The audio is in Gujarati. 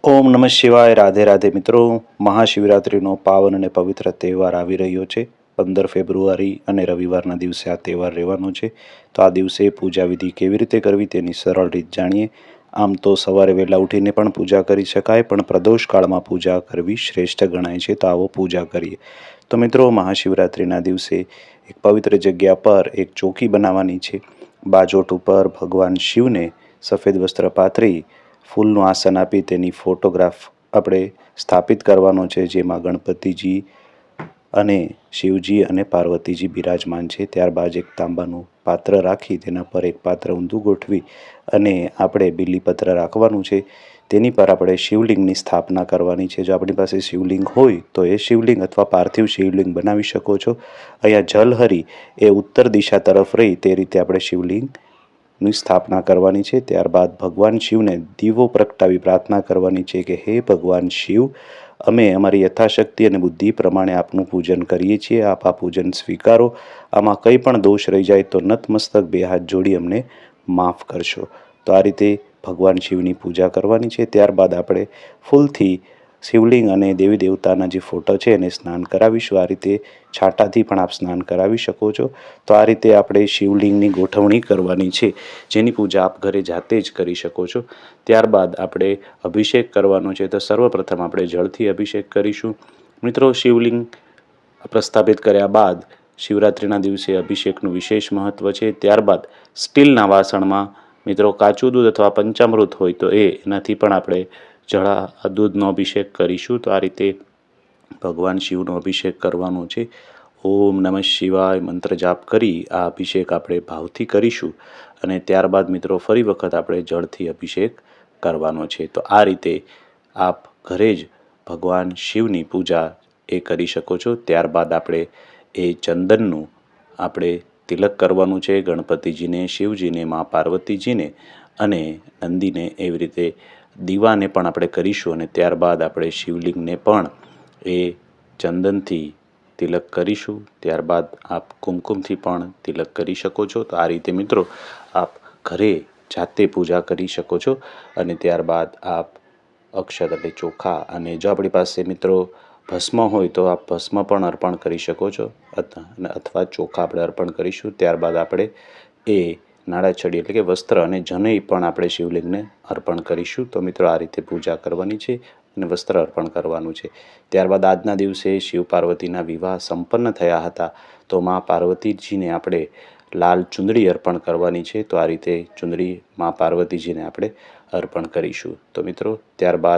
ઓમ નમઃ શિવાય. રાધે રાધે મિત્રો. મહાશિવરાત્રિનો પાવન અને પવિત્ર તહેવાર આવી રહ્યો છે. 15 ફેબ્રુઆરી અને રવિવારના દિવસે આ તહેવાર રહેવાનો છે. તો આ દિવસે પૂજા વિધિ કેવી રીતે કરવી તેની સરળ રીત જાણીએ. આમ તો સવારે વહેલા ઉઠીને પણ પૂજા કરી શકાય, પણ પ્રદોષ કાળમાં પૂજા કરવી શ્રેષ્ઠ ગણાય છે. તો આવો પૂજા કરીએ. તો મિત્રો, મહાશિવરાત્રિના દિવસે એક પવિત્ર જગ્યા પર એક ચોકી બનાવવાની છે. બાજોટ ઉપર ભગવાન શિવને સફેદ વસ્ત્ર પાથરી ફૂલનું આસન આપી તેની ફોટોગ્રાફ આપણે સ્થાપિત કરવાનો છે, જેમાં ગણપતિજી અને શિવજી અને પાર્વતીજી બિરાજમાન છે. ત્યારબાદ એક તાંબાનું પાત્ર રાખી તેના પર એક પાત્ર ઊંધું ગોઠવી અને આપણે બીલીપત્ર રાખવાનું છે. તેની પર આપણે શિવલિંગની સ્થાપના કરવાની છે. જો આપણી પાસે શિવલિંગ હોય તો એ શિવલિંગ અથવા પાર્થિવ શિવલિંગ બનાવી શકો છો. અહીંયા જલહરી એ ઉત્તર દિશા તરફ રહી તે રીતે આપણે શિવલિંગની સ્થાપના કરવાની છે. ત્યારબાદ ભગવાન શિવને દીવો પ્રગટાવી પ્રાર્થના કરવાની છે કે હે ભગવાન શિવ, અમે અમારી યથાશક્તિ અને બુદ્ધિ પ્રમાણે આપનું પૂજન કરીએ છીએ. આપ આ પૂજન સ્વીકારો. આમાં કંઈ પણ દોષ રહી જાય તો નતમસ્તક બે હાથ જોડી અમને માફ કરશો. તો આ રીતે ભગવાન શિવની પૂજા કરવાની છે. ત્યારબાદ આપણે ફૂલથી શિવલિંગ અને દેવી દેવતાના જે ફોટો છે એને સ્નાન કરાવીશું. આ રીતે છાંટાથી પણ આપ સ્નાન કરાવી શકો છો. તો આ રીતે આપણે શિવલિંગની ગોઠવણી કરવાની છે, જેની પૂજા આપ ઘરે જાતે જ કરી શકો છો. ત્યારબાદ આપણે અભિષેક કરવાનો છે. તો સર્વપ્રથમ આપણે જળથી અભિષેક કરીશું. મિત્રો, શિવલિંગ પ્રસ્થાપિત કર્યા બાદ શિવરાત્રિના દિવસે અભિષેકનું વિશેષ મહત્ત્વ છે. ત્યારબાદ સ્ટીલના વાસણમાં મિત્રો કાચું દૂધ અથવા પંચામૃત હોય તો એનાથી પણ આપણે દૂધનો અભિષેક કરીશું. તો આ રીતે ભગવાન શિવનો અભિષેક કરવાનો છે. ઓમ નમઃ શિવાય મંત્ર જાપ કરી આ અભિષેક આપણે ભાવથી કરીશું. અને ત્યારબાદ મિત્રો ફરી વખત આપણે જળથી અભિષેક કરવાનો છે. તો આ રીતે આપ ઘરે જ ભગવાન શિવની પૂજા એ કરી શકો છો. ત્યારબાદ આપણે એ ચંદનનું આપણે તિલક કરવાનું છે ગણપતિજીને, શિવજીને, મા પાર્વતીજીને અને નંદીને. એવી રીતે દીવાને પણ આપણે કરીશું. અને ત્યારબાદ આપણે શિવલિંગને પણ એ ચંદનથી તિલક કરીશું. ત્યારબાદ આપ કુમકુમથી પણ તિલક કરી શકો છો. તો આ રીતે મિત્રો આપ ઘરે જાતે પૂજા કરી શકો છો. અને ત્યારબાદ આપ અક્ષત એટલે ચોખા, અને જો આપણી પાસે મિત્રો ભસ્મ હોય તો આપ ભસ્મ પણ અર્પણ કરી શકો છો, અથવા ચોખા આપણે અર્પણ કરીશું. ત્યારબાદ આપણે એ નાળાછડી એટલે કે વસ્ત્ર અને જનઈ પણ આપણે શિવલિંગને અર્પણ કરીશું. તો મિત્રો આ રીતે પૂજા કરવાની છે અને વસ્ત્ર અર્પણ કરવાનું છે. ત્યારબાદ આજના દિવસે શિવ પાર્વતીના વિવાહ સંપન્ન થયા હતા. તો મા પાર્વતીજીને આપણે લાલ ચુંદડી અર્પણ કરવાની છે. તો આ રીતે ચુંદડી મા પાર્વતીજીને આપણે અર્પણ કરીશું. તો મિત્રો ત્યારબાદ